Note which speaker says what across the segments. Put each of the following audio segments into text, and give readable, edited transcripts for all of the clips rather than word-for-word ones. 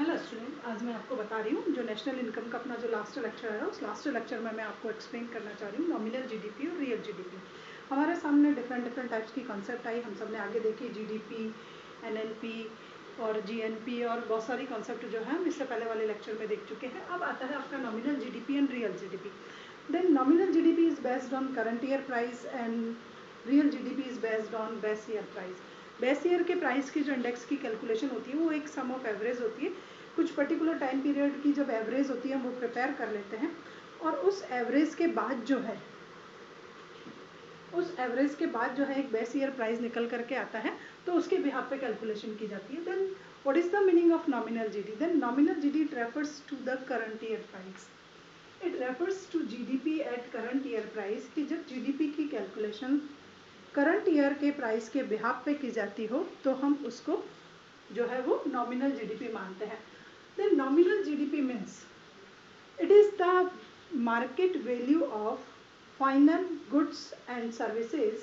Speaker 1: Hello student, आज मैं आपको बता रही हूँ जो नेशनल इनकम का अपना जो लास्ट लेक्चर है उस लास्ट लेक्चर में मैं आपको एक्सप्लेन करना चाह रही हूँ नॉमिनल जीडीपी और रियल जीडीपी। हमारे सामने डिफरेंट टाइप्स की कॉन्सेप्ट आई, हम सब ने आगे देखी जीडीपी, एनएनपी और जीएनपी और बहुत सारी कॉन्सेप्ट जो है हम इससे पहले वाले लेक्चर में देख चुके हैं। अब आता है आपका nominal GDP and real GDP. Then nominal GDP is based on current year price and real GDP is based on base year price. Base year के प्राइस की जो इंडेक्स की कैलकुलेशन होती है वो एक सम ऑफ एवरेज होती है। कुछ पर्टिकुलर टाइम पीरियड की जब एवरेज होती है हम वो प्रिपेयर कर लेते हैं और उस एवरेज के बाद जो है एक बेस ईयर प्राइस निकल करके आता है, तो उसके बिहाफ पे कैलकुलेशन की जाती है। Then what is the meaning of nominal GDP? Then nominal GDP refers to the current year price. It refers to GDP at current year price कि जब जीडीपी की कैलकुलेशन करंट ईयर के price के behalf पे की जाती हो तो हम उसको जो है वो नॉमिनल जीडीपी मानते हैं। Then nominal GDP means it is the market value of final goods and services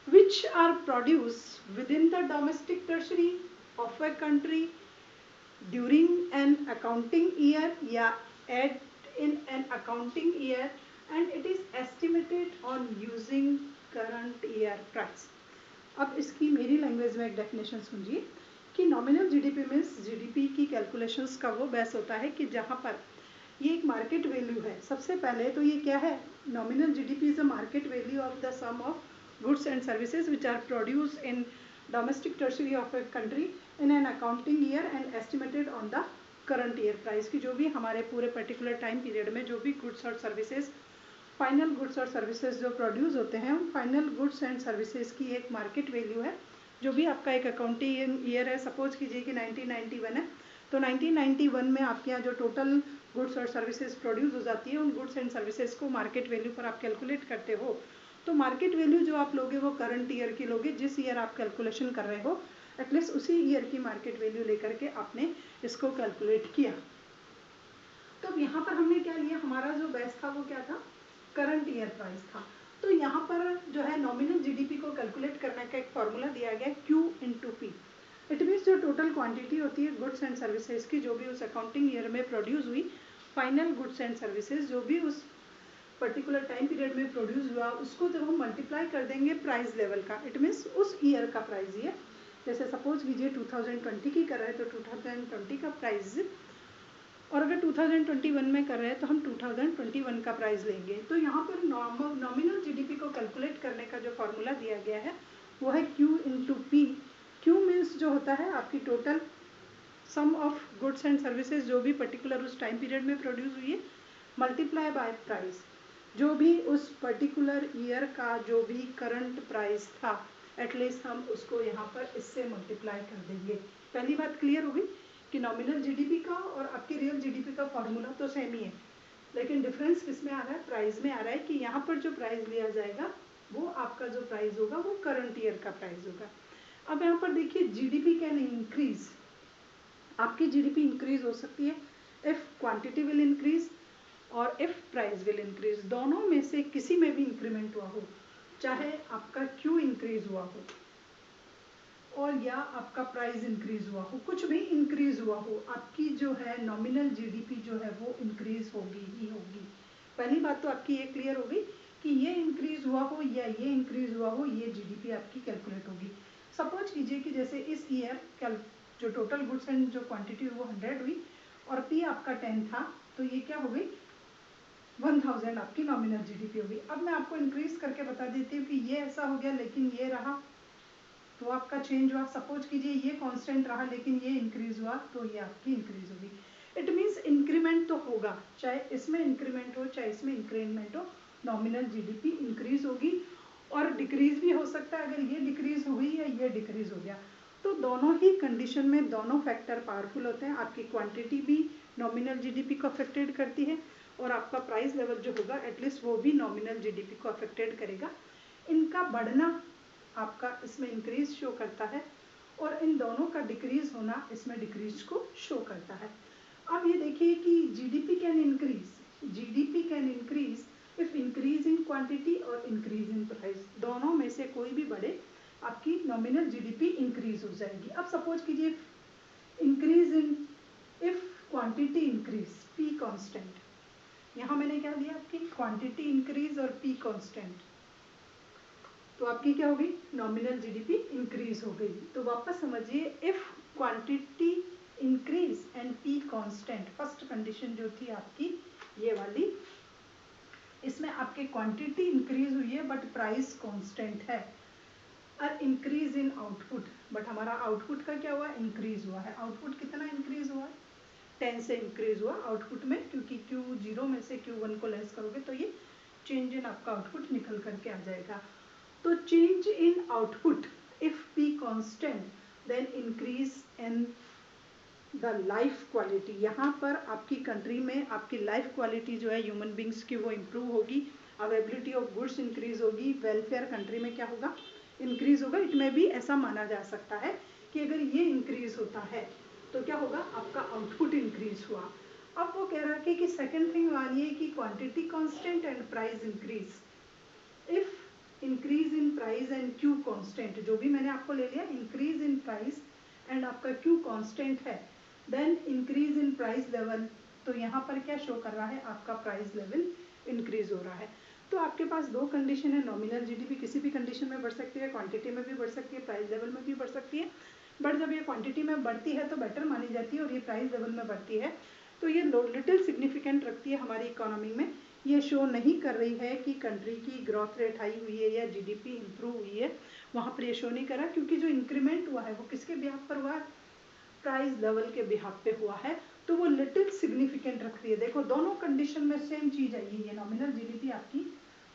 Speaker 1: which are produced within the domestic treasury of a country during an accounting year या at in an accounting year and it is estimated on using current year price। अब इसकी मेरी language में एक definition सुनिए कि nominal GDP means GDP की calculations का वो बेस होता है कि जहाँ पर ये एक मार्केट वैल्यू है। सबसे पहले तो ये क्या है? Nominal GDP is a market value of the sum of goods and services which are produce in domestic territory of a country in an accounting year and estimated on the current year price की जो भी हमारे पूरे particular time period में जो भी goods और services final goods और सर्विसेज जो प्रोड्यूस होते हैं उन फाइनल गुड्स एंड सर्विसेज की एक मार्केट वैल्यू है। जो भी आपका एक अकाउंटिंग ईयर है, सपोज कीजिए कि 1991 है, तो 1991 में आपके यहाँ जो टोटल गुड्स और सर्विसेज प्रोड्यूस हो जाती है उन गुड्स एंड सर्विसेज को मार्केट वैल्यू पर आप कैलकुलेट करते हो। तो मार्केट वैल्यू जो आप लोगे वो करंट ईयर की लोगे, जिस ईयर आप कैलकुलेशन कर रहे हो एटलीस्ट उसी ईयर की मार्केट वैल्यू लेकर के आपने इसको कैलकुलेट किया। तो अब यहाँ पर हमने क्या लिया? हमारा जो बेस था वो क्या था? करंट ईयर प्राइस था। तो यहाँ पर जो है नॉमिनल जीडीपी को कैलकुलेट करने का एक फॉर्मूला दिया गया Q into P. It means जो टोटल क्वांटिटी होती है गुड्स एंड सर्विसेज की जो भी उस अकाउंटिंग ईयर में प्रोड्यूस हुई, फाइनल गुड्स एंड सर्विसेज जो भी उस पर्टिकुलर टाइम पीरियड में प्रोड्यूस हुआ उसको जब हम मल्टीप्लाई कर देंगे प्राइस लेवल का, इट मीन्स उस ईयर का प्राइस। ये जैसे सपोज कीजिए 2020 की कर रहे हैं तो 2020 का प्राइस, और अगर 2021 में कर रहे हैं तो हम 2021 का प्राइस लेंगे। तो यहाँ पर नॉमिनल जीडीपी को कैलकुलेट करने का जो फॉर्मूला दिया गया है वो है Q into P. Q means जो होता है आपकी total sum of goods and services जो भी पर्टिकुलर उस टाइम पीरियड में प्रोड्यूस हुई है, मल्टीप्लाई बाय प्राइस जो भी उस पर्टिकुलर ईयर का जो भी करंट प्राइस था एटलीस्ट हम उसको यहाँ पर इससे मल्टीप्लाई कर देंगे। पहली बात क्लियर होगी कि नॉमिनल जीडीपी का और आपके रियल जीडीपी का फॉर्मूला तो सेम ही है, लेकिन डिफरेंस किस में आ रहा है? प्राइस में आ रहा है कि यहाँ पर जो प्राइस लिया जाएगा वो आपका जो प्राइस होगा वो करंट ईयर का प्राइस होगा। अब यहाँ पर देखिए जीडीपी कैन इंक्रीज, आपकी जीडीपी इंक्रीज हो सकती है इफ क्वांटिटी विल इंक्रीज और इफ प्राइस विल इंक्रीज। दोनों में से किसी में भी इंक्रीमेंट हुआ हो, चाहे आपका क्यू इंक्रीज हुआ हो और या आपका प्राइस इंक्रीज हुआ हो, कुछ भी इंक्रीज हुआ हो, आपकी जो है नॉमिनल जीडीपी जो है वो इंक्रीज होगी ही होगी। पहली बात तो आपकी ये क्लियर होगी कि ये इंक्रीज हुआ हो या ये इंक्रीज हुआ हो, ये जीडीपी आपकी कैलकुलेट होगी। सपोज कीजिए कि जैसे इस ईयर जो टोटल गुड्स एंड जो क्वांटिटी वो 100 हुई और पी आपका 10 था, तो ये क्या हो गई? 1000 आपकी नॉमिनल जीडीपी होगी। अब मैं आपको इंक्रीज करके बता देती हूँ कि ये ऐसा हो गया लेकिन ये रहा तो आपका चेंज हुआ। सपोज कीजिए ये कांस्टेंट रहा लेकिन ये इंक्रीज हुआ तो ये आपकी इंक्रीज होगी। इट मीन्स इंक्रीमेंट तो होगा, चाहे इसमें इंक्रीमेंट हो चाहे इसमें इंक्रीमेंट हो, नॉमिनल जीडीपी इंक्रीज होगी और डिक्रीज भी हो सकता है। अगर ये डिक्रीज हो गई या ये डिक्रीज हो गया तो दोनों ही कंडीशन में दोनों फैक्टर पावरफुल होते हैं। आपकी क्वांटिटी भी नॉमिनल जीडीपी को अफेक्टेड करती है और आपका प्राइस लेवल जो होगा एटलीस्ट वो भी नॉमिनल जीडीपी को अफेक्टेड करेगा। इनका बढ़ना आपका इसमें इंक्रीज शो करता है और इन दोनों का डिक्रीज होना इसमें डिक्रीज को शो करता है। अब ये देखिए कि GDP can increase if increase in quantity और इंक्रीज इन प्राइस, दोनों में से कोई भी बढ़े आपकी नॉमिनल जीडीपी इंक्रीज हो जाएगी। अब सपोज कीजिए increase in if quantity increase, P constant, यहाँ मैंने क्या दिया आपकी क्वांटिटी इंक्रीज और पी कांस्टेंट, तो आपकी क्या हो गई नॉमिनल जीडीपी इंक्रीज हो गई। तो वापस समझिए, if quantity increase and P constant, first condition जो थी आपकी ये वाली, इसमें आपके क्वांटिटी इंक्रीज हुई है बट प्राइस कांस्टेंट है। और इंक्रीज इन आउटपुट, बट हमारा आउटपुट का क्या हुआ इंक्रीज हुआ है। आउटपुट कितना इंक्रीज हुआ है 10 से इंक्रीज हुआ आउटपुट में, क्योंकि Q0 में से Q1 को लेस करोगे तो ये चेंज इन आपका आउटपुट निकल करके आ जाएगा। तो change in output if P constant then increase in the life quality, यहाँ पर आपकी कंट्री में आपकी लाइफ क्वालिटी जो है ह्यूमन बींग्स की वो इम्प्रूव होगी, अवेलेबिलिटी ऑफ गुड्स इंक्रीज होगी, वेलफेयर कंट्री में क्या होगा इंक्रीज होगा। इट में भी ऐसा माना जा सकता है कि अगर ये इंक्रीज होता है तो क्या होगा आपका आउटपुट इंक्रीज हुआ। अब वो कह रहा है कि सेकंड थिंग मानिए कि quantity constant and price increase, if increase in price and Q constant, जो भी मैंने आपको ले लिया इंक्रीज इन प्राइस एंड आपका क्यू कांस्टेंट है, then increase in price level, तो यहाँ पर क्या शो कर रहा है आपका प्राइस लेवल इंक्रीज हो रहा है। तो आपके पास दो कंडीशन है, नॉमिनल जीडीपी किसी भी कंडीशन में बढ़ सकती है, क्वांटिटी में भी बढ़ सकती है, प्राइस लेवल में भी बढ़ सकती है, बट जब ये क्वांटिटी में बढ़ती है तो बेटर मानी जाती है, और ये प्राइस लेवल में बढ़ती है तो ये लिटिल सिग्निफिकेंट रखती है हमारी इकोनॉमी में। ये शो नहीं कर रही है कि कंट्री की ग्रोथ रेट हाई हुई है या जीडीपी इंप्रूव हुई है, वहाँ पर ये शो नहीं कर रहा, क्योंकि जो इंक्रीमेंट हुआ है वो किसके बिहाफ पर हुआ है प्राइस लेवल के बिहाफ पे हुआ है, तो वो लिटिल सिग्निफिकेंट रख रही है। देखो दोनों कंडीशन में सेम चीज आई है, ये नॉमिनल जीडीपी आपकी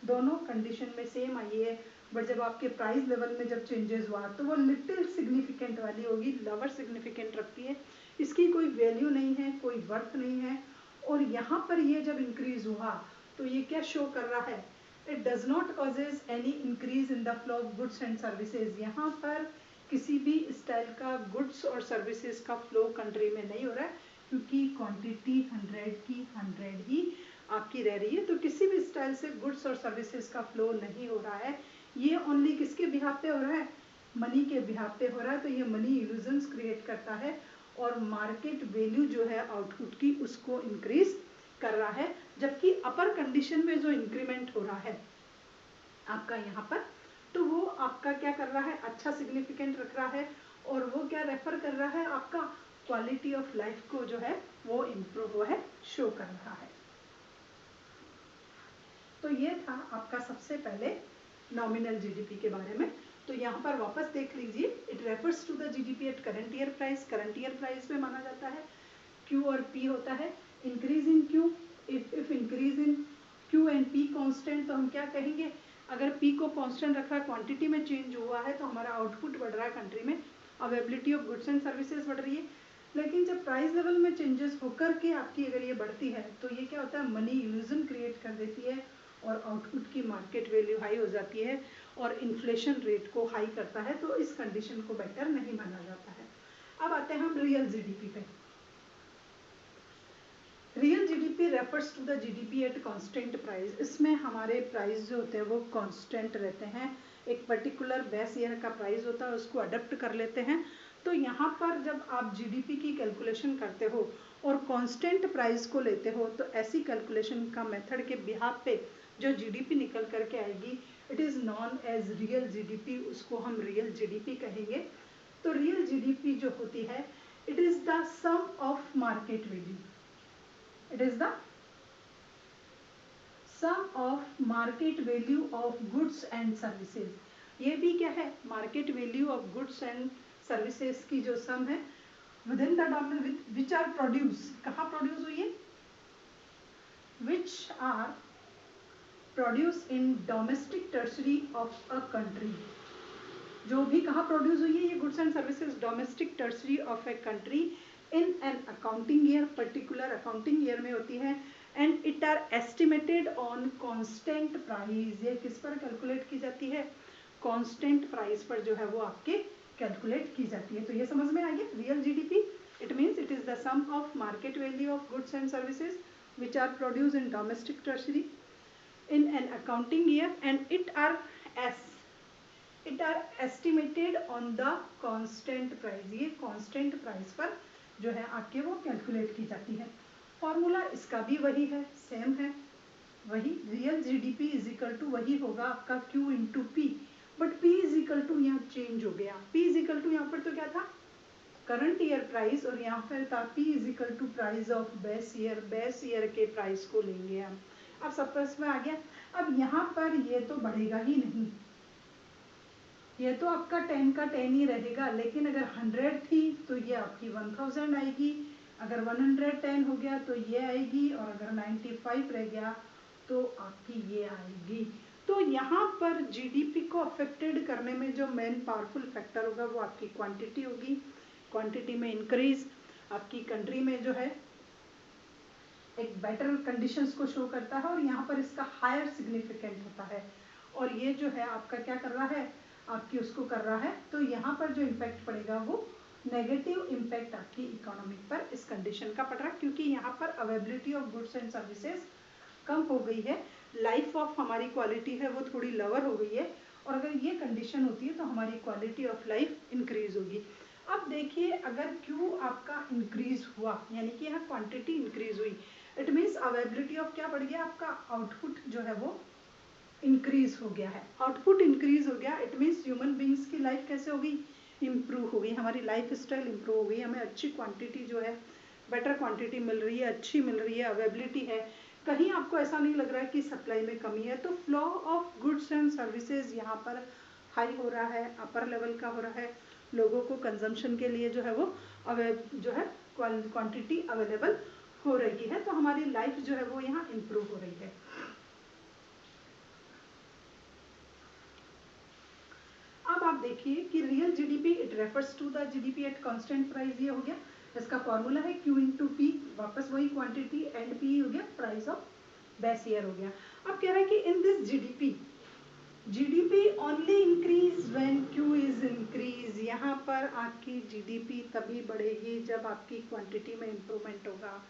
Speaker 1: दोनों कंडीशन में सेम आई है, बट जब आपके प्राइस लेवल में जब चेंजेस हुआ तो वो लिटिल सिग्निफिकेंट वाली होगी, लोअर सिग्निफिकेंट रखती है, इसकी कोई वैल्यू नहीं है, कोई वर्थ नहीं है। और यहाँ पर ये जब इंक्रीज हुआ तो ये क्या शो कर रहा है, it does not causes any increase in the flow of goods and services, यहाँ पर किसी भी स्टाइल का गुड्स और सर्विसेज का फ्लो कंट्री में नहीं हो रहा है, क्योंकि क्वांटिटी 100 की 100 ही आपकी रह रही है, तो किसी भी स्टाइल से गुड्स और सर्विसेज का फ्लो नहीं हो रहा है। ये ओनली किसके बिहाफ पे हो रहा है मनी के बिहाफ पे हो रहा है, तो ये मनी इल्यूजन्स क्रिएट करता है और मार्केट वैल्यू जो है आउटपुट की उसको इंक्रीज कर रहा है, जबकि अपर कंडीशन में जो इंक्रीमेंट हो रहा है आपका यहाँ पर, तो वो आपका क्या कर रहा है अच्छा सिग्निफिकेंट रख रहा है, और वो क्या रेफर कर रहा है आपका क्वालिटी ऑफ लाइफ को जो है वो इम्प्रूव हुआ है शो कर रहा है। तो ये था आपका सबसे पहले नॉमिनल जीडीपी के बारे में। तो यहाँ पर वापस देख लीजिए, it refers to the GDP at current year price, current year price में माना जाता है, क्यू और पी होता है, increase in Q, if increase in Q and P constant, तो हम क्या कहेंगे अगर पी को कांस्टेंट रखा, क्वांटिटी में चेंज हुआ है तो हमारा आउटपुट बढ़ रहा है कंट्री में, availability of goods and services बढ़ रही है। लेकिन जब प्राइस लेवल में चेंजेस होकर के आपकी अगर ये बढ़ती है तो ये क्या होता है मनी इल्यूजन क्रिएट कर देती है और आउटपुट की मार्केट वैल्यू हाई हो जाती है और इन्फ्लेशन रेट को हाई करता है, तो इस कंडीशन को बेटर नहीं माना जाता है। अब आते हैं हम रियल जीडीपी पे। Real GDP refers to the GDP at constant price, इसमें हमारे प्राइस जो होते हैं वो कांस्टेंट रहते हैं, एक पर्टिकुलर बेस ईयर का प्राइस होता है उसको अडॉप्ट कर लेते हैं। तो यहाँ पर जब आप जीडीपी की कैलकुलेशन करते हो और कांस्टेंट प्राइस को लेते हो तो ऐसी कैलकुलेशन का मेथड के बिहाफ पे जो जीडीपी निकल करके आएगी it is known as real GDP, उसको हम रियल जीडीपी कहेंगे। तो रियल जीडीपी जो होती है it is the sum of market value, it is the sum of market value of goods and services, ये भी क्या है market value of goods and services की जो सम है within the domain which are produce, कहाँ produce हुई है which are produce in domestic territory of a country, जो भी कहाँ प्रोड्यूस हुई है ये goods and services domestic territory of a country in an accounting year, particular accounting year में होती है, and it are estimated on constant price, ये किस पर कैलकुलेट की जाती है कांस्टेंट प्राइस पर जो है वो आपके कैलकुलेट की जाती है। तो ये समझ में आ गया real GDP, it means it is the sum of market value of goods and services which are produce in domestic territory in an accounting year and it are estimated on the constant price, ये constant price पर जो है आपके वो calculate की जाती है। Formula इसका भी वही है, सेम है, वही real GDP is equal to वही होगा आपका Q into P, but P is equal to यहाँ चेंज हो गया। P इज इक्वल टू यहाँ पर तो क्या था, करंट ईयर प्राइस, और यहाँ पर था P is equal to price of base year, base year के प्राइस को लेंगे हम। अब सब समझ में आ गया। अब यहाँ पर ये तो बढ़ेगा ही नहीं, ये तो आपका 10 का 10 ही रहेगा, लेकिन अगर 100 थी तो ये आपकी 1000 आएगी, अगर 110 हो गया तो ये आएगी, और अगर 95 रह गया तो आपकी ये आएगी। तो यहाँ पर जीडीपी को अफेक्टेड करने में जो मेन पावरफुल फैक्टर होगा वो आपकी क्वांटिटी होगी। क्वांटिटी में इंक्रीज आपकी कंट्री में जो है एक बेटर कंडीशंस को शो करता है, और यहाँ पर इसका हायर सिग्निफिकेंट होता है, और ये जो है आपका क्या कर रहा है, आपकी उसको कर रहा है। तो यहाँ पर जो इम्पैक्ट पड़ेगा वो नेगेटिव इम्पैक्ट आपकी इकोनॉमी पर इस कंडीशन का पड़ रहा है, क्योंकि यहाँ पर availability of goods and services कम हो गई है, लाइफ ऑफ हमारी क्वालिटी है वो थोड़ी लोअर हो गई है, और अगर ये कंडीशन होती है तो हमारी क्वालिटी ऑफ लाइफ इंक्रीज होगी। अब देखिए, अगर क्यू आपका इंक्रीज हुआ, यानी कि यहाँ क्वांटिटी इंक्रीज हुई, इट मीन्स अवेलेबिलिटी ऑफ क्या बढ़ गया, आपका आउटपुट जो है वो इंक्रीज हो गया है। आउटपुट इंक्रीज हो गया, इट मीन्स ह्यूमन बींग्स की लाइफ कैसे होगी, इम्प्रूव हो गई, हमारी लाइफ स्टाइल इम्प्रूव हो गई, हमें अच्छी क्वांटिटी जो है बेटर क्वांटिटी मिल रही है, अच्छी मिल रही है, अवेलेबिलिटी है, कहीं आपको ऐसा नहीं लग रहा है कि सप्लाई में कमी है। तो flow of goods and services यहाँ पर हाई हो रहा है, अपर लेवल का हो रहा है, लोगों को कंजम्पशन के लिए जो है वो जो है क्वांटिटी अवेलेबल हो रही है, तो हमारी लाइफ जो है वो यहाँ इम्प्रूव हो रही है। अब आप देखिए कि real GDP it refers to the GDP at constant price, ये हो गया, इसका फॉर्मूला है Q इंटू पी, वापस वही क्वांटिटी, एंड P हो गया प्राइस ऑफ बेस ईयर हो गया। अब कह रहा है कि in this GDP only increase when Q is increase, यहाँ पर आपकी जीडीपी तभी बढ़ेगी जब आपकी क्वांटिटी में इंप्रूवमेंट होगा,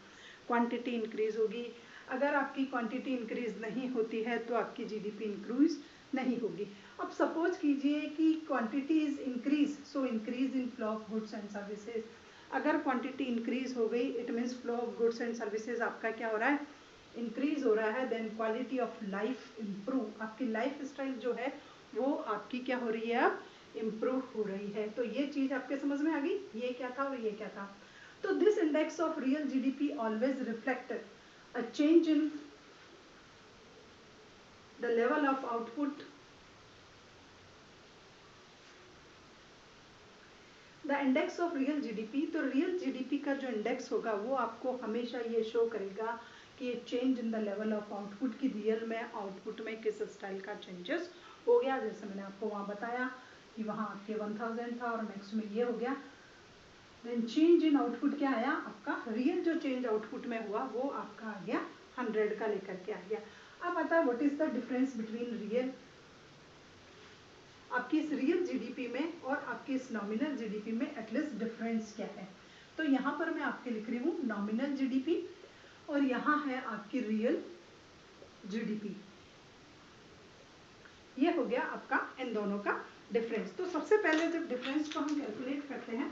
Speaker 1: क्वांटिटी इंक्रीज होगी। अगर आपकी क्वांटिटी इंक्रीज नहीं होती है तो आपकी जीडीपी इंक्रीज नहीं होगी। अब सपोज कीजिए कि quantity is increase, so increase in flow of goods and services. अगर क्वांटिटी इंक्रीज हो गई, it means flow of goods and services आपका क्या हो रहा है, इंक्रीज हो रहा है, then quality of life improve, आपकी लाइफ स्टाइल जो है वो आपकी क्या हो रही है, अब इम्प्रूव हो रही है। तो ये चीज आपके समझ में आ गई, ये क्या था और ये क्या था। तो this index of real GDP always reflect a change in the level of output, the index of real GDP. तो रियल जीडीपी का जो इंडेक्स होगा वो आपको हमेशा ये शो करेगा कि ये change in the level of output की रियल में आउटपुट में किस स्टाइल का चेंजेस हो गया। जैसे मैंने आपको वहाँ बताया कि वहाँ आपके 1000 था और नेक्स्ट में ये हो गया, देन चेंज इन आउटपुट क्या आया आपका, रियल जो चेंज आउटपुट में हुआ वो आपका आ गया 100 का लेकर के आ गया। अब आता है what is the difference between real, आपकी इस रियल जीडीपी में और आपकी इस नॉमिनल जीडीपी में एटलीस्ट डिफरेंस क्या है। तो यहाँ पर मैं आपके लिख रही हूँ नॉमिनल जीडीपी, और यहाँ है आपकी रियल जीडीपी। ये हो गया आपका इन दोनों का डिफरेंस। तो सबसे पहले जब डिफरेंस को हम कैलकुलेट करते हैं,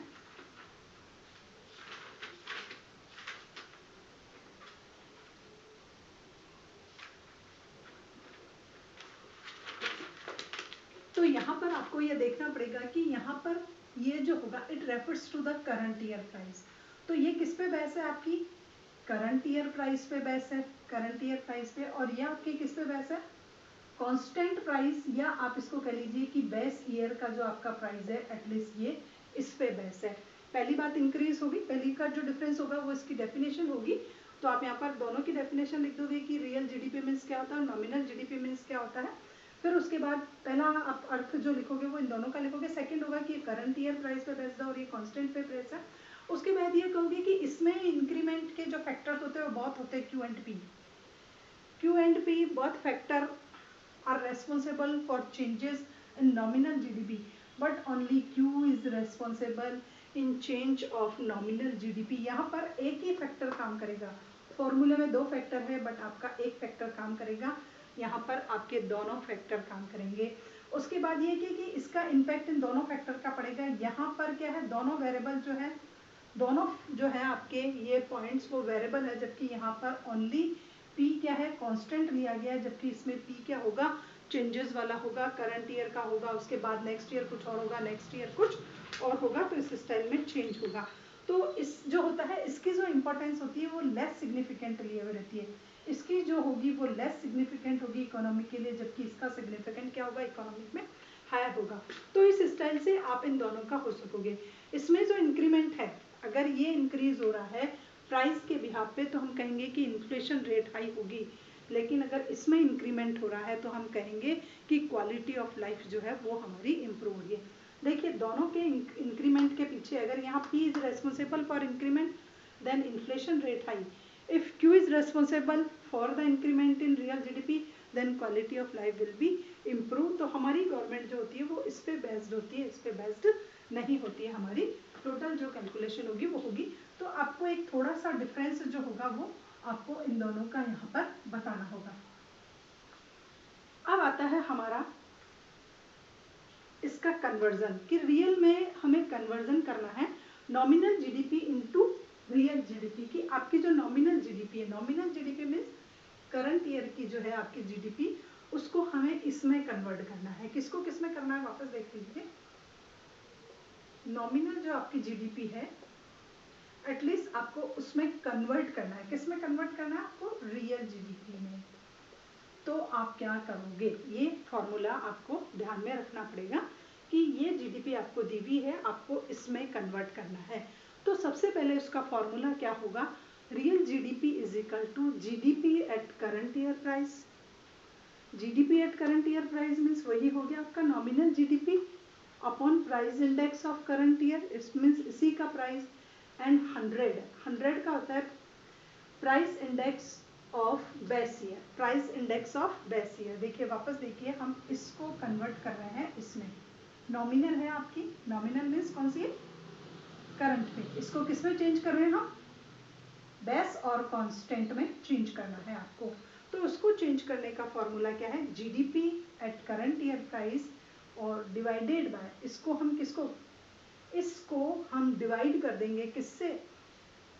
Speaker 1: तो यहाँ पर आपको ये देखना पड़ेगा कि यहाँ पर ये जो होगा it refers to the current year price. तो ये किस पे बेस है, आपकी करंट ईयर प्राइस पे बेस है, करंट ईयर प्राइस पे, और ये आपकी किस पे बेस है, कांस्टेंट प्राइस, या आप इसको कह लीजिए कि बेस ईयर का जो आपका प्राइस है एटलीस्ट ये इस पे बेस है। पहली बात इंक्रीज होगी, पहली का जो डिफरेंस होगा वो इसकी डेफिनेशन होगी, तो आप यहाँ पर दोनों की डेफिनेशन लिख दोगे कि रियल जीडीपी मीन्स क्या होता है, नॉमिनल जीडीपी मीन्स क्या होता है। फिर उसके बाद पहला आप अर्थ जो लिखोगे वो इन दोनों का लिखोगे, सेकंड होगा कि करंट ईयर प्राइस पे बेस्ड है और ये कांस्टेंट पे बेस्ड है। उसके बाद ये कहोगे कि इसमें इंक्रीमेंट के जो फैक्टर्स होते हैं वो बहुत होते हैं, क्यू एंड पी बहुत factor are responsible for changes in nominal GDP, but only Q is responsible in change of nominal GDP। यहाँ पर एक ही फैक्टर काम करेगा, फॉर्मूले में दो फैक्टर है बट आपका एक फैक्टर काम करेगा, यहाँ पर आपके दोनों फैक्टर काम करेंगे। उसके बाद ये कि इसका इम्पैक्ट इन दोनों फैक्टर का पड़ेगा। यहाँ पर क्या है, दोनों वेरिएबल जो है दोनों जो है आपके ये पॉइंट्स वो वेरिएबल है, जबकि यहाँ पर ओनली पी क्या है, कांस्टेंट लिया गया है, जबकि इसमें पी क्या होगा, चेंजेस वाला होगा, करंट ईयर का होगा, उसके बाद नेक्स्ट ईयर कुछ और होगा, नेक्स्ट ईयर कुछ और होगा, तो इस स्टाइल में चेंज होगा। तो इस जो होता है इसकी जो इंपॉर्टेंस होती है वो लेस सिग्निफिकेंट लिए हुए रहती है, इसकी जो होगी वो लेस सिग्निफिकेंट होगी इकोनॉमी के लिए, जबकि इसका सिग्निफिकेंट क्या होगा, इकोनॉमिक में हायर होगा। तो इस स्टाइल से आप इन दोनों का हो सकोगे। इसमें जो इंक्रीमेंट है, अगर ये इंक्रीज हो रहा है प्राइस के बिहाफ पे तो हम कहेंगे कि इन्फ्लेशन रेट हाई होगी, लेकिन अगर इसमें इंक्रीमेंट हो रहा है तो हम कहेंगे कि क्वालिटी ऑफ लाइफ जो है वो हमारी इम्प्रूव हो रही है। देखिए दोनों के इंक्रीमेंट के पीछे अगर यहाँ P is responsible for increment then inflation rate high, if Q is responsible for the increment in real GDP then quality of life will be improve. तो हमारी गवर्नमेंट जो होती है वो इस पे बेस्ड होती है, इस पे बेस्ड नहीं होती है, हमारी टोटल जो कैलकुलेशन होगी वो होगी। तो आपको एक थोड़ा सा डिफरेंस जो होगा वो आपको इन दोनों का यहाँ पर बताना होगा। अब आता है हमारा इसका कन्वर्जन, कि रियल में हमें कन्वर्जन करना है nominal GDP into real GDP की। आपकी जो नॉमिनल जीडीपी है, nominal GDP means current year की जो है आपकी जीडीपी, उसको हमें इसमें कन्वर्ट करना है। किसको किसमें करना है, वापस देख लीजिए। नॉमिनल जो आपकी जीडीपी है एटलीस्ट आपको उसमें कन्वर्ट करना है। किसमें कन्वर्ट करना है आपको, रियल जीडीपी में। तो आप क्या करोगे, ये फॉर्मूला आपको ध्यान में रखना पड़ेगा कि ये जीडीपी आपको दी हुई है, आपको इसमें कन्वर्ट करना है। तो सबसे पहले उसका फॉर्मूला क्या होगा, real GDP is equal to GDP at current year price. GDP at current year price means वही हो गया आपका nominal GDP upon price index of current year, it means इसी का प्राइस, एंड 100 का होता है price index of base year, price index of base year. देखिए वापस देखिए, हम इसको कन्वर्ट कर रहे हैं इसमें, नॉमिनल है आपकी, नॉमिनल मीन्स कौन सी है, करंट में, इसको किस में चेंज कर रहे हैं हम, बेस और कांस्टेंट में चेंज करना है आपको। तो उसको चेंज करने का फॉर्मूला क्या है, GDP at current year price और डिवाइडेड बाय, इसको हम डिवाइड कर देंगे किससे,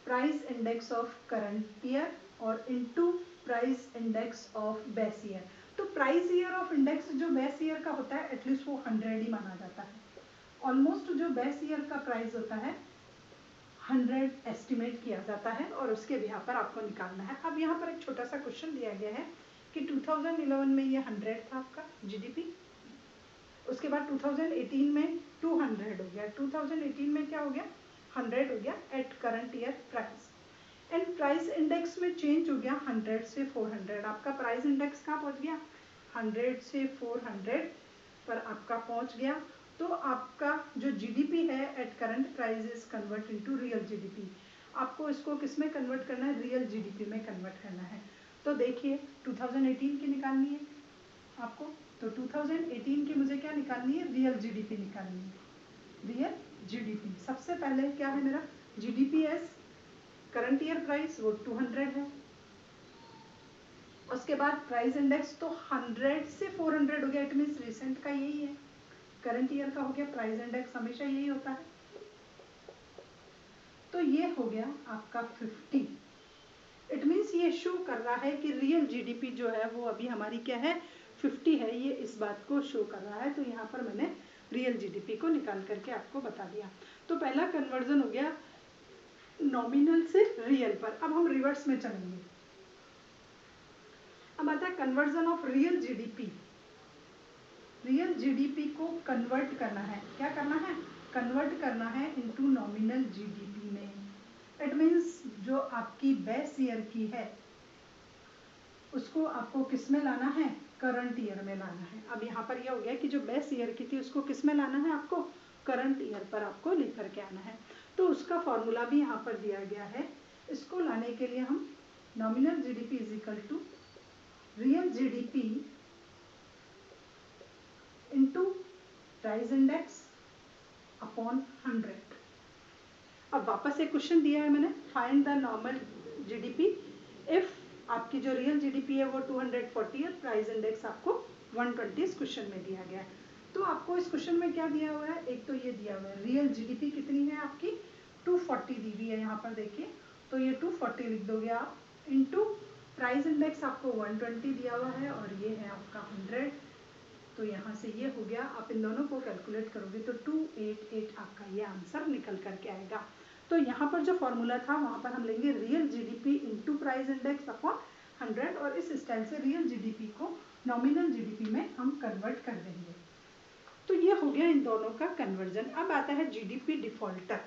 Speaker 1: price index of current year और into price index of base year. तो प्राइस ईयर ऑफ इंडेक्स जो बेस ईयर का होता है एटलीस्ट वो 100 ही माना जाता है। ऑलमोस्ट जो बेस ईयर का प्राइस होता है 100 एस्टिमेट किया जाता है और उसके बिहार पर आपको निकालना है। अब यहाँ पर एक छोटा सा क्वेश्चन दिया गया है कि 2011 में ये 100 था आपका जीडीपी, उसके बाद 2018 में 200 हो गया, 2018 में क्या हो गया, 100 हो गया eight current year price, and price index में चेंज हो गया 100 से 400। आपका प्राइस इंडेक्स कहाँ पहुँच गया, 100 से 400 पर आपका पहुँच गया। तो आपका जो जीडीपी है at current price is convert into real GDP. आपको इसको किस में कन्वर्ट करना है, रियल जीडीपी में कन्वर्ट करना है। तो देखिए 2018 की निकालनी है आपको, तो 2018 की मुझे क्या निकालनी है, रियल जीडीपी निकालनी है। रियल जीडीपी सबसे पहले क्या है मेरा, GDP S current year price वो 200 है, उसके बाद प्राइस इंडेक्स तो 100 से 400 हो गया, इट मीन्स रिसेंट का यही है, करंट ईयर का हो गया, प्राइस इंडेक्स हमेशा यही होता है। तो ये हो गया आपका 50, इट मीन्स ये शो कर रहा है कि रियल जीडीपी जो है वो अभी हमारी क्या है 50 है, ये इस बात को शो कर रहा है। तो यहाँ पर मैंने रियल जीडीपी को निकाल करके आपको बता दिया। तो पहला कन्वर्जन हो गया नॉमिनल से रियल पर। अब हम रिवर्स में चलेंगे, अब आता है conversion of real GDP. Real GDP को कन्वर्ट करना है, क्या करना है, कन्वर्ट करना है इनटू नॉमिनल जीडीपी में। इट मीन्स जो आपकी बेस ईयर की है उसको आपको किस में लाना है, करंट ईयर में लाना है। अब यहाँ पर यह हो गया कि जो बेस ईयर की थी उसको किस में लाना है, आपको करंट ईयर पर आपको लेकर के आना है। तो उसका फॉर्मूला भी यहाँ पर दिया गया है। इसको लाने के लिए हम nominal GDP is equal to real GDP into price index upon 100। अब वापस एक क्वेश्चन दिया है मैंने, find the normal GDP if आपकी जो रियल जीडीपी है वो 240 है, प्राइस इंडेक्स आपको 120 इस क्वेश्चन में दिया गया है। तो आपको इस क्वेश्चन में क्या दिया हुआ है, एक तो ये दिया हुआ है रियल जीडीपी कितनी है आपकी 240 दी हुई है यहाँ पर देखिए, तो ये 240 लिख दोगे आप, इनटू प्राइस इंडेक्स आपको 120 दिया हुआ है और ये है आपका 100, तो यहाँ से ये हो गया। आप इन दोनों को कैलकुलेट करोगे तो 288 आपका ये आंसर निकल करके आएगा। तो यहाँ पर जो फॉर्मूला था वहाँ पर हम लेंगे real GDP into price index upon 100 और इस स्टाइल से रियल जीडीपी को नॉमिनल जीडीपी में हम कन्वर्ट कर देंगे। तो ये हो गया इन दोनों का कन्वर्जन। अब आता है जीडीपी डिफॉल्टर।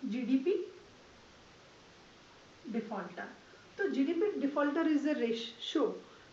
Speaker 1: जीडीपी डिफॉल्टर, तो GDP defaulter is a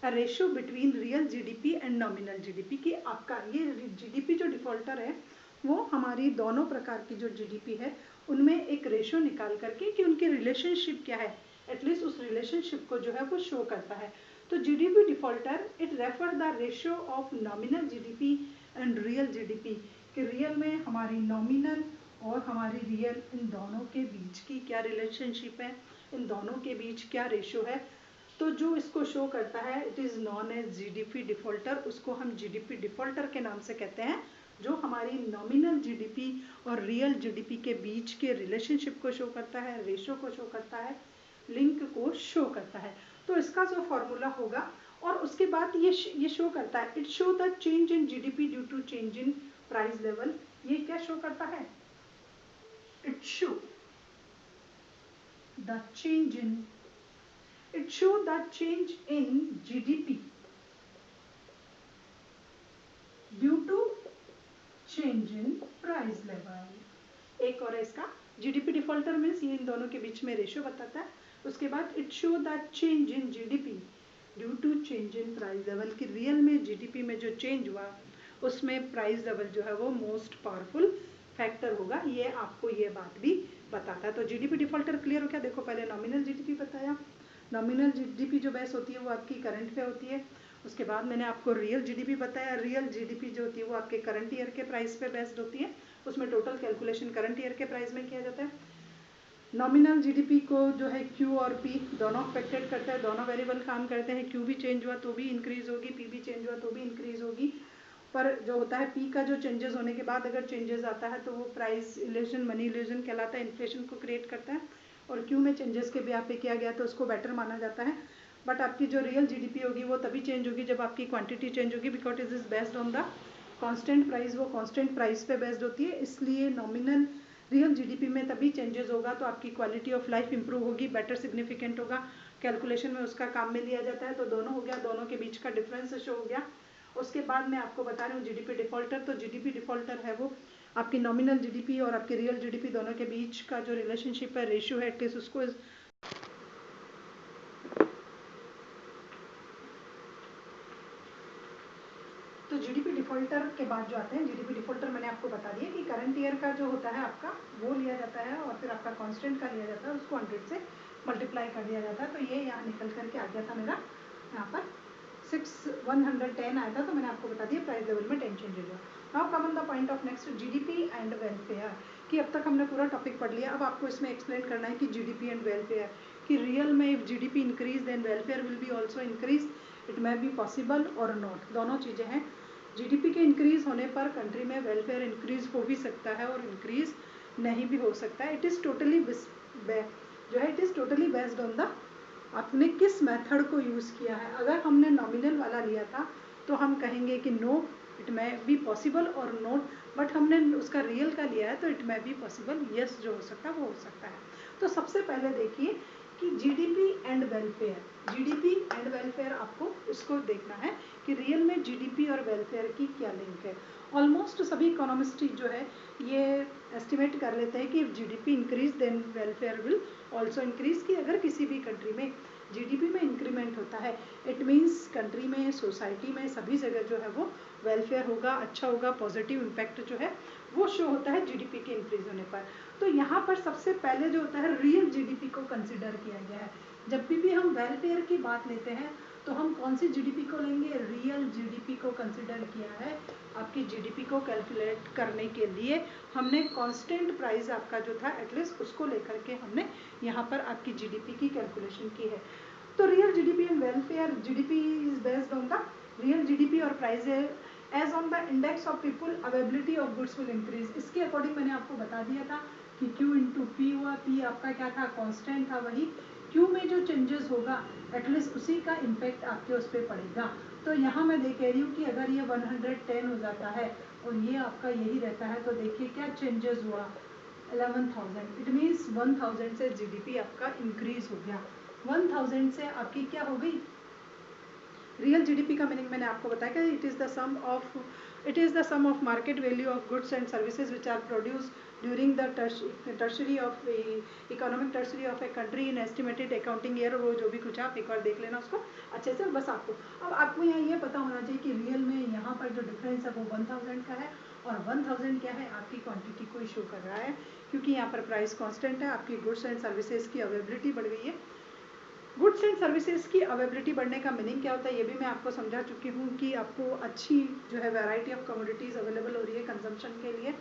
Speaker 1: ratio between real GDP and nominal GDP की आपका ये जीडीपी जो डिफॉल्टर है वो हमारी दोनों प्रकार की जो जीडीपी है उनमें एक रेशो निकाल करके कि उनकी रिलेशनशिप क्या है, एटलीस्ट उस रिलेशनशिप को जो है वो शो करता है। तो GDP defaulter it refer the ratio of nominal GDP and real GDP, कि रियल में हमारी नॉमिनल और हमारी रियल इन दोनों के बीच की क्या रिलेशनशिप है, इन दोनों के बीच क्या रेशियो है। तो जो इसको शो करता है it is known as GDP deflator, उसको हम जीडीपी डिफॉल्टर के नाम से कहते हैं, जो हमारी नॉमिनल जीडीपी और रियल जीडीपी के बीच के रिलेशनशिप को शो करता है, रेशियो को शो करता है, लिंक को शो करता है। तो इसका जो फॉर्मूला होगा और उसके बाद ये शो करता है, it show the change in GDP due to change in price level. ये क्या शो करता है, it show the change in GDP due to change in price level। एक और है इसका जीडीपी डिफॉल्टर मीन्स ये इन दोनों के बीच में रेशियो बताता है। उसके बाद it show the change in GDP due to change in price level, कि रियल में जीडीपी में जो चेंज हुआ उसमें प्राइस लेवल जो है वो मोस्ट पावरफुल फैक्टर होगा, ये आपको ये बात भी बताता है। तो जीडीपी डिफॉल्टर क्लियर हो गया। देखो पहले नॉमिनल जीडीपी बताया, नॉमिनल जीडीपी जो बेस होती है वो आपकी करंट पे होती है। उसके बाद मैंने आपको रियल जीडीपी बताया, रियल जीडीपी जो होती है वो आपके करंट ईयर के प्राइस पे बेस्ड होती है, उसमें टोटल कैलकुलेशन करंट ईयर के प्राइस में किया जाता है। नॉमिनल जीडीपी को जो है क्यू और पी दोनों अफेक्टेड करता है, दोनों वेरिएबल काम करते हैं। क्यू भी चेंज हुआ तो भी इंक्रीज होगी, पी भी चेंज हुआ तो भी इंक्रीज होगी। पर जो होता है पी का जो चेंजेस होने के बाद अगर चेंजेस आता है तो वो प्राइस इल्यूजन, मनी इल्यूजन कहलाता है, इन्फ्लेशन को क्रिएट करता है। और क्यू में चेंजेस के ब्याह पे किया गया तो उसको बेटर माना जाता है। बट आपकी जो रियल जीडीपी होगी वो तभी चेंज होगी जब आपकी क्वांटिटी चेंज होगी, because it is based on the constant price, वो कांस्टेंट प्राइस पे बेस्ड होती है। इसलिए नॉमिनल रियल जीडीपी में तभी चेंजेस होगा तो आपकी क्वालिटी ऑफ लाइफ इंप्रूव होगी, बेटर सिग्निफिकेंट होगा, कैलकुलेशन में उसका काम में लिया जाता है। तो दोनों हो गया, दोनों के बीच का डिफरेंस शो हो गया। उसके बाद मैं आपको बता रही हूँ जीडीपी डिफॉल्टर। तो जीडीपी डिफॉल्टर है वो आपकी नॉमिनल जीडीपी और आपकी रियल जीडीपी दोनों के बीच का जो रिलेशनशिप है, रेशियो है, एटलीस्ट उसको तो जीडीपी डिफॉल्टर के बाद जो आते हैं, जीडीपी डिफॉल्टर मैंने आपको बता दिया कि करंट ईयर का जो होता है आपका वो लिया जाता है और फिर आपका कांस्टेंट का लिया जाता है, उसको 100 से मल्टीप्लाई कर दिया जाता है। तो ये यहाँ निकल करके आ गया था मेरा, यहाँ पर 110 आया था। तो मैंने आपको बता दिया प्राइस लेवल में 10 चेंजेज हुआ। Now come on the point of next GDP and welfare, कि अब तक हमने पूरा टॉपिक पढ़ लिया। अब आपको इसमें एक्सप्लेन करना है कि जीडीपी एंड वेलफेयर, कि रियल में if GDP increase then welfare will be also increase, it may be possible or not, दोनों चीज़ें हैं। जीडीपी के इंक्रीज होने पर कंट्री में वेलफेयर इंक्रीज हो भी सकता है और इंक्रीज नहीं भी हो सकता है। इट इज़ टोटली जो है it is totally based on the आपने किस मेथड को यूज़ किया है। अगर हमने नॉमिनल वाला लिया था तो हम कहेंगे कि no, it may be possible or not, but हमने उसका रियल का लिया है तो it may be possible, yes जो हो सकता है वो हो सकता है। तो सबसे पहले देखिए कि GDP and welfare, GDP and welfare आपको इसको देखना है कि रियल में जीडीपी और वेलफेयर की क्या लिंक है। ऑलमोस्ट सभी इकोनॉमिस्ट जो है ये एस्टिमेट कर लेते हैं कि if GDP increase then welfare will also increase, कि अगर किसी भी कंट्री में जीडीपी में इंक्रीमेंट होता है इट मीन्स कंट्री में, सोसाइटी में, सभी जगह जो है वो वेलफेयर होगा, अच्छा होगा, पॉजिटिव इम्पैक्ट जो है वो शो होता है जीडीपी के इंक्रीज होने पर। तो यहाँ पर सबसे पहले जो होता है रियल जीडीपी को कंसिडर किया गया है। जब भी हम वेलफेयर की बात लेते हैं तो हम कौन सी जीडीपी को लेंगे, रियल जीडीपी को कंसिडर किया है। आपकी जीडीपी को कैलकुलेट करने के लिए हमने कांस्टेंट प्राइस आपका जो था एटलीस्ट उसको लेकर के हमने यहाँ पर आपकी जीडीपी की कैलकुलेशन की है। तो real GDP and welfare, GDP is based on the real GDP और price as on the index of people availability of goods will increase. इसके अकॉर्डिंग मैंने आपको बता दिया था कि Q इंटू पी हुआ, P आपका क्या था, कांस्टेंट था, वही Q में जो चेंजेस होगा एटलीस्ट उसी का इम्पैक्ट आपके उस पर पड़ेगा। तो यहाँ मैं देख रही हूँ कि अगर ये 110 हो जाता है और ये आपका यही रहता है, तो देखिए क्या चेंजेस हुआ, 11,000। इट मीन्स 1,000 से जीडीपी आपका इंक्रीज हो गया। 1,000 से आपकी क्या हो गई, रियल जीडीपी का मीनिंग मैंने आपको बताया कि it is the sum of market value of goods and services which are produce during the tertiary of economic tertiary of a country in estimated accounting year. वो जो भी कुछ आप एक बार देख लेना उसको अच्छे से। बस आपको अब आपको यहाँ ये पता होना चाहिए कि रियल में यहाँ पर जो डिफरेंस है वो 1,000 का है और 1,000 क्या है, आपकी क्वांटिटी को शो कर रहा है, क्योंकि यहाँ पर प्राइस कांस्टेंट है, आपकी गुड्स एंड सर्विसेज की अवेबिलिटी बढ़ गई है। गुड्स एंड सर्विसेज की अवेबिलिटी बढ़ने का मीनिंग क्या होता है ये भी मैं आपको समझा चुकी हूँ कि आपको अच्छी जो है वैरायटी ऑफ कमोडिटीज़ अवेलेबल हो रही है कंजम्पशन के लिए,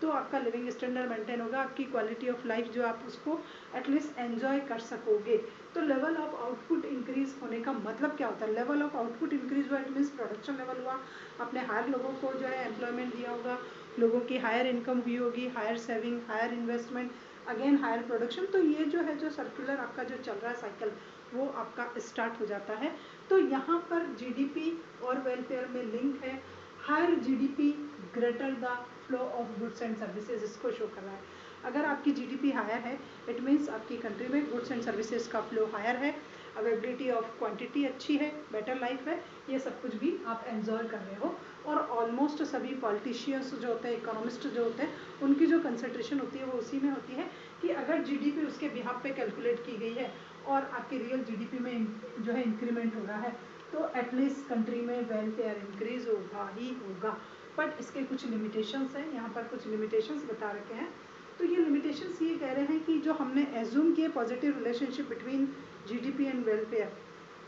Speaker 1: तो आपका लिविंग स्टैंडर्ड मेंटेन होगा, आपकी क्वालिटी ऑफ लाइफ जो आप उसको एटलीस्ट एंजॉय कर सकोगे। तो लेवल ऑफ आउटपुट इंक्रीज होने का मतलब क्या होता है, लेवल ऑफ आउटपुट इंक्रीज हुआ इट मीन्स प्रोडक्शन लेवल हुआ, आपने हायर लोगों को जो है एम्प्लॉयमेंट दिया होगा, लोगों की हायर इनकम हुई होगी, higher saving, higher investment, again higher production. तो ये जो है जो सर्कुलर आपका जो चल रहा है साइकिल वो आपका स्टार्ट हो जाता है। तो यहाँ पर जीडीपी और वेलफेयर में लिंक है। Higher GDP greater the flow of goods and services, इसको शो कर रहा है। अगर आपकी जीडीपी हायर है इट मीन्स आपकी कंट्री में गुड्स एंड सर्विसेज का फ्लो हायर है, अवेबिलिटी ऑफ क्वांटिटी अच्छी है, बेटर लाइफ है, ये सब कुछ भी आप एंजॉय कर रहे हो। और ऑलमोस्ट सभी पॉलिटिशियंस जो होते हैं, इकोनॉमिस्ट जो होते हैं, उनकी जो कंसंट्रेशन होती है वो उसी में होती है कि अगर जीडीपी उसके बिहाफ पे कैलकुलेट की गई है और आपकी रियल जीडीपी में जो है इंक्रीमेंट हो रहा है, तो एटलीस्ट कंट्री में वेलफेयर इंक्रीज होगा ही होगा। बट इसके कुछ लिमिटेशंस हैं, यहाँ पर कुछ लिमिटेशंस बता रखे हैं। तो ये लिमिटेशंस ये कह रहे हैं कि जो हमने एज्यूम किए positive relationship between GDP and welfare,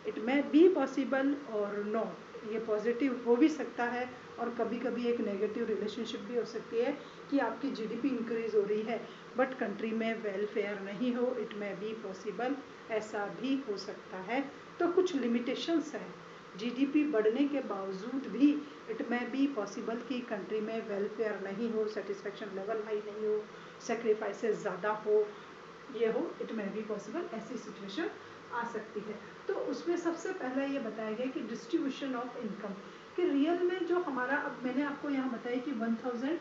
Speaker 1: it may be possible और नो, ये पॉजिटिव हो भी सकता है और कभी कभी एक नेगेटिव रिलेशनशिप भी हो सकती है कि आपकी जीडीपी इंक्रीज हो रही है बट कंट्री में वेलफेयर नहीं हो, इट मे बी पॉसिबल, ऐसा भी हो सकता है। तो कुछ लिमिटेशंस हैं, जीडीपी बढ़ने के बावजूद भी इट मे बी पॉसिबल कि कंट्री में वेलफेयर नहीं हो, सेटिस्फेक्शन लेवल हाई नहीं हो, सेक्रीफाइसेस ज़्यादा हो, ये हो, इट मे बी पॉसिबल, ऐसी सिचुएशन आ सकती है। तो उसमें सबसे पहले ये बताया गया कि डिस्ट्रीब्यूशन ऑफ इनकम, कि रियल में जो हमारा, अब मैंने आपको यहाँ बताया कि 1,000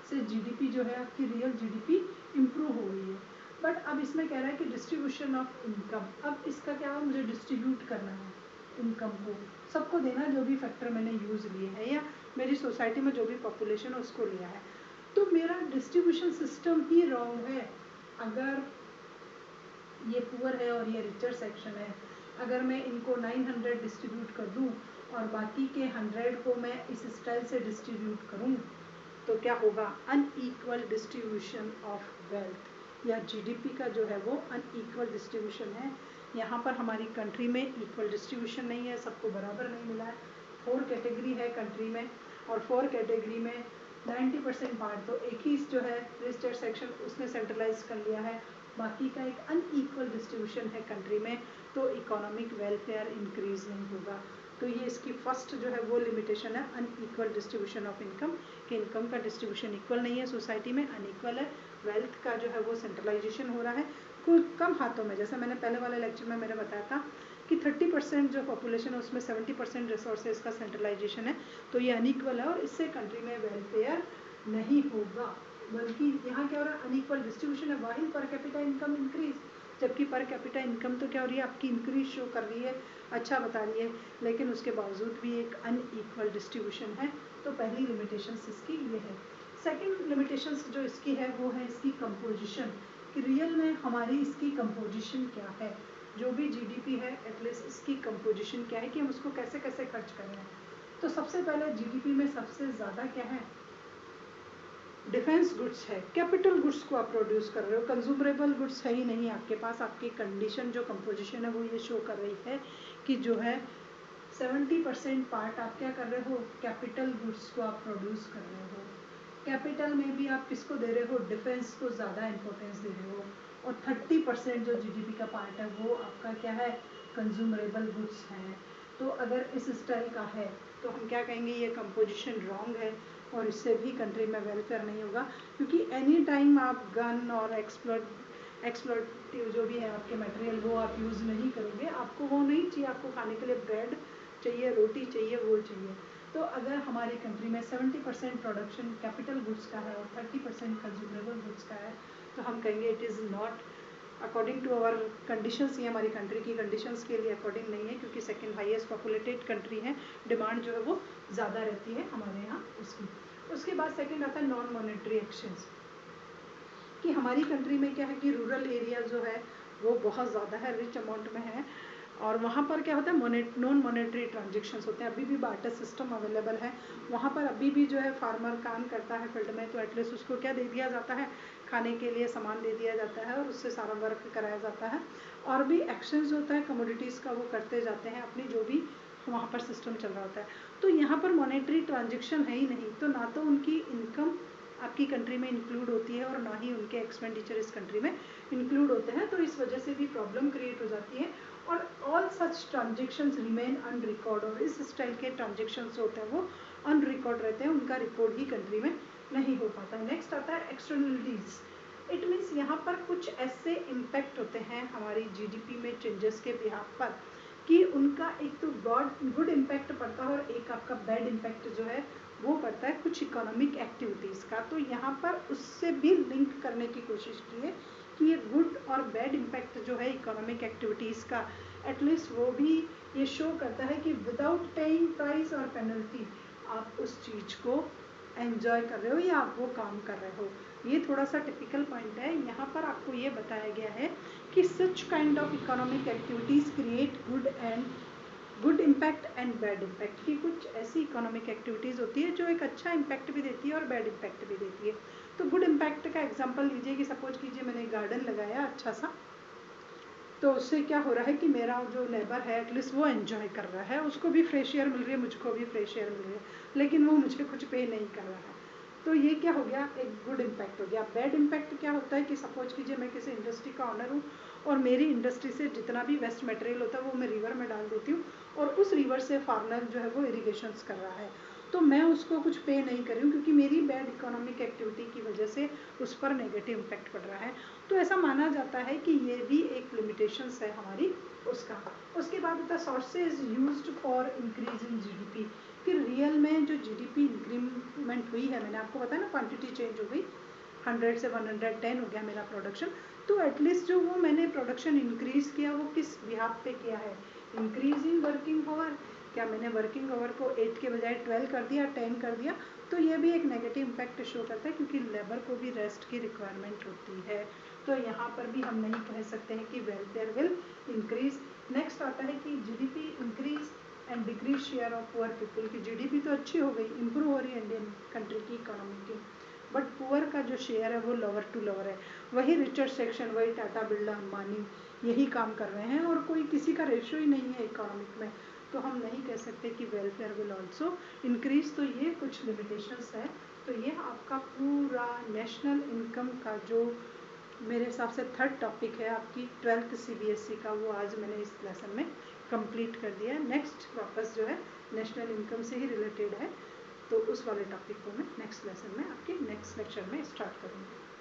Speaker 1: से जीडीपी जो है आपकी रियल जीडीपी इम्प्रूव हो गई है, बट अब इसमें कह रहा है कि डिस्ट्रीब्यूशन ऑफ इनकम, अब इसका क्या है, मुझे डिस्ट्रीब्यूट करना है इनकम को, सबको देना, जो भी फैक्टर मैंने यूज़ लिए हैं या मेरी सोसाइटी में जो भी पॉपुलेशन है उसको लिया है। तो मेरा डिस्ट्रीब्यूशन सिस्टम ही रॉन्ग है। अगर ये पुअर है और ये रिचर सेक्शन है, अगर मैं इनको 900 डिस्ट्रीब्यूट कर दूं और बाकी के 100 को मैं इस स्टाइल से डिस्ट्रीब्यूट करूं, तो क्या होगा, अनइक्वल डिस्ट्रीब्यूशन ऑफ वेल्थ या जीडीपी का जो है वो अनइक्वल डिस्ट्रीब्यूशन है। यहाँ पर हमारी कंट्री में इक्वल डिस्ट्रीब्यूशन नहीं है, सबको बराबर नहीं मिला है। 4 कैटेगरी है कंट्री में और 4 कैटेगरी में 90% पार्ट तो एक ही जो है रिचर सेक्शन उसने सेंट्रलाइज कर लिया है, बाकी का एक अनइक्वल डिस्ट्रीब्यूशन है कंट्री में, तो इकोनॉमिक वेलफेयर इंक्रीज नहीं होगा। तो ये इसकी फर्स्ट जो है वो लिमिटेशन है, अनइक्वल डिस्ट्रीब्यूशन ऑफ इनकम, कि इनकम का डिस्ट्रीब्यूशन इक्वल नहीं है सोसाइटी में, अनइक्वल है। वेल्थ का जो है वो सेंट्रलाइजेशन हो रहा है कुछ कम हाथों में, जैसे मैंने पहले वाले लेक्चर में मैंने बताया था कि 30% जो पॉपुलेशन है उसमें 70% रिसोर्सेज का सेंट्रलाइजेशन है, तो ये अनइक्वल है और इससे कंट्री में वेलफेयर नहीं होगा। बल्कि यहाँ क्या हो रहा है, अनइक्वल डिस्ट्रीब्यूशन है, वाहिल पर कैपिटा इनकम इंक्रीज, जबकि पर कैपिटा इनकम तो क्या हो रही है आपकी, इंक्रीज शो कर रही है, अच्छा बता रही है, लेकिन उसके बावजूद भी एक अनइक्वल डिस्ट्रीब्यूशन है। तो पहली लिमिटेशन इसकी ये है। सेकेंड लिमिटेशन जो इसकी है वो है इसकी कंपोजिशन, कि रियल में हमारी इसकी कंपोजिशन क्या है, जो भी जीडीपी है एटलीस्ट इसकी कंपोजिशन क्या है, कि हम उसको कैसे कैसे खर्च कर रहे हैं। तो सबसे पहले जीडीपी में सबसे ज़्यादा क्या है, डिफेंस गुड्स है, कैपिटल गुड्स को आप प्रोड्यूस कर रहे हो, कंज्यूमरेबल गुड्स है ही नहीं आपके पास। आपकी कंडीशन जो कंपोजिशन है वो ये शो कर रही है कि जो है 70% पार्ट आप क्या कर रहे हो, कैपिटल गुड्स को आप प्रोड्यूस कर रहे हो। कैपिटल में भी आप किसको दे रहे हो, डिफेंस को ज़्यादा इंपॉर्टेंस दे रहे हो, और 30% जो जीडीपी का पार्ट है वो आपका क्या है, कंज्यूमरेबल गुड्स है। तो अगर इस स्टाइल का है तो हम क्या कहेंगे, ये कंपोजिशन रॉन्ग है और इससे भी कंट्री में वेलफेयर नहीं होगा, क्योंकि एनी टाइम आप गन और एक्सप्लोटिव जो भी है आपके मटेरियल वो आप यूज़ नहीं करोगे, आपको वो नहीं चाहिए, आपको खाने के लिए ब्रेड चाहिए, रोटी चाहिए, वो चाहिए। तो अगर हमारी कंट्री में 70% प्रोडक्शन कैपिटल गुड्स का है और 30% कंज्यूमेबल गुड्स का है, तो हम कहेंगे it is not according to our conditions, ये हमारी कंट्री की कंडीशंस के लिए अकॉर्डिंग नहीं है, क्योंकि सेकंड हाईएस्ट पॉपुलेटेड कंट्री है, डिमांड जो है वो ज़्यादा रहती है हमारे यहाँ उसकी। उसके बाद सेकंड आता है नॉन मॉनेटरी एक्सचेंज, कि हमारी कंट्री में क्या है कि रूरल एरिया जो है वो बहुत ज़्यादा है, रिच अमाउंट में है, और वहाँ पर क्या होता है नॉन मॉनेटरी ट्रांजेक्शन्स होते हैं। अभी भी बार्टर सिस्टम अवेलेबल है वहाँ पर, अभी भी जो है फार्मर काम करता है फील्ड में, तो एटलीस्ट उसको क्या दे दिया जाता है, खाने के लिए सामान दे दिया जाता है और उससे सारा वर्क कराया जाता है, और भी एक्सचेंज होता है कमोडिटीज़ का, वो करते जाते हैं अपनी जो भी वहाँ पर सिस्टम चल रहा होता है। तो यहाँ पर मॉनेटरी ट्रांजेक्शन है ही नहीं, तो ना तो उनकी इनकम आपकी कंट्री में इंक्लूड होती है और ना ही उनके एक्सपेंडिचर इस कंट्री में इंक्लूड होते हैं, तो इस वजह से भी प्रॉब्लम क्रिएट हो जाती है, और all such transactions remain unrecord, और इस स्टाइल के ट्रांजेक्शन्स होते हैं वो अनरिकॉर्ड रहते हैं, उनका रिकॉर्ड ही कंट्री में नहीं हो पाता है। नेक्स्ट आता है एक्सटर्नलिटीज़, इट मीन्स यहाँ पर कुछ ऐसे इम्पैक्ट होते हैं हमारी जीडीपी में चेंजेस के बिहाफ पर कि उनका एक तो गुड इम्पैक्ट पड़ता है और एक आपका बैड इम्पैक्ट जो है वो पड़ता है कुछ इकोनॉमिक एक्टिविटीज़ का। तो यहाँ पर उससे भी लिंक करने की कोशिश की है कि ये गुड और बैड इम्पैक्ट जो है इकोनॉमिक एक्टिविटीज़ का, एटलीस्ट वो भी ये शो करता है कि विदाउट पेइंग प्राइस और पेनल्टी आप उस चीज़ को एंजॉय कर रहे हो या आप वो काम कर रहे हो। ये थोड़ा सा टिपिकल पॉइंट है। यहाँ पर आपको ये बताया गया है कि such kind of economic activities create good impact and bad impact, की कुछ ऐसी इकोनॉमिक एक्टिविटीज़ होती है जो एक अच्छा इम्पैक्ट भी देती है और बैड इम्पैक्ट भी देती है। तो गुड इम्पैक्ट का एग्जांपल लीजिए कि सपोज कीजिए मैंने गार्डन लगाया अच्छा सा, तो उससे क्या हो रहा है कि मेरा जो नेबर है एटलीस्ट वो एंजॉय कर रहा है, उसको भी फ्रेश एयर मिल रही है, मुझको भी फ्रेश एयर मिल रही है, लेकिन वो मुझे कुछ पे नहीं कर रहा है। तो ये क्या हो गया, एक गुड इम्पैक्ट हो गया। बैड इम्पैक्ट क्या होता है कि सपोज कीजिए मैं किसी इंडस्ट्री का ऑनर हूँ और मेरी इंडस्ट्री से जितना भी वेस्ट मटेरियल होता है वो मैं रिवर में डाल देती हूँ, और उस रिवर से फार्मर जो है वो इरीगेशंस कर रहा है, तो मैं उसको कुछ पे नहीं कर रही हूँ क्योंकि मेरी बैड इकोनॉमिक एक्टिविटी की वजह से उस पर नेगेटिव इम्पैक्ट पड़ रहा है। तो ऐसा माना जाता है कि ये भी एक लिमिटेशंस है हमारी उसका। उसके बाद होता है sources used for increase in GDP, फिर रियल में जो जीडीपी इंक्रीमेंट हुई है, मैंने आपको बताया ना क्वांटिटी चेंज हो गई, 100 से 110 हो गया मेरा प्रोडक्शन, तो एटलीस्ट जो वो मैंने प्रोडक्शन इंक्रीज किया वो किस बिहाफ पे किया है, इंक्रीज इन वर्किंग आवर, क्या मैंने वर्किंग आवर को 8 के बजाय 12 कर दिया, 10 कर दिया, तो ये भी एक नेगेटिव इम्पैक्ट शो करता है क्योंकि लेबर को भी रेस्ट की रिक्वायरमेंट होती है। तो यहाँ पर भी हम नहीं कह सकते हैं कि वेलफेयर विल इंक्रीज। नेक्स्ट आता है कि GDP increase and decrease share of poor people, की जीडीपी तो अच्छी हो गई, इंप्रूव हो रही है इंडियन कंट्री की इकोनॉमी की, बट पुअर का जो शेयर है वो लोअर टू लोअर है, वही रिचर सेक्शन, वही टाटा बिरला अंबानी यही काम कर रहे हैं और कोई किसी का रेशियो ही नहीं है इकोनॉमिक में, तो हम नहीं कह सकते कि वेलफेयर विल ऑल्सो इंक्रीज। तो ये कुछ लिमिटेशंस है। तो ये आपका पूरा नेशनल इनकम का जो मेरे हिसाब से थर्ड टॉपिक है आपकी 12th सीबीएसई का, वो आज मैंने इस लेसन में कंप्लीट कर दिया है। नेक्स्ट वापस जो है नेशनल इनकम से ही रिलेटेड है, तो उस वाले टॉपिक को मैं नेक्स्ट लेसन में आपके नेक्स्ट लेक्चर में स्टार्ट करूँगी।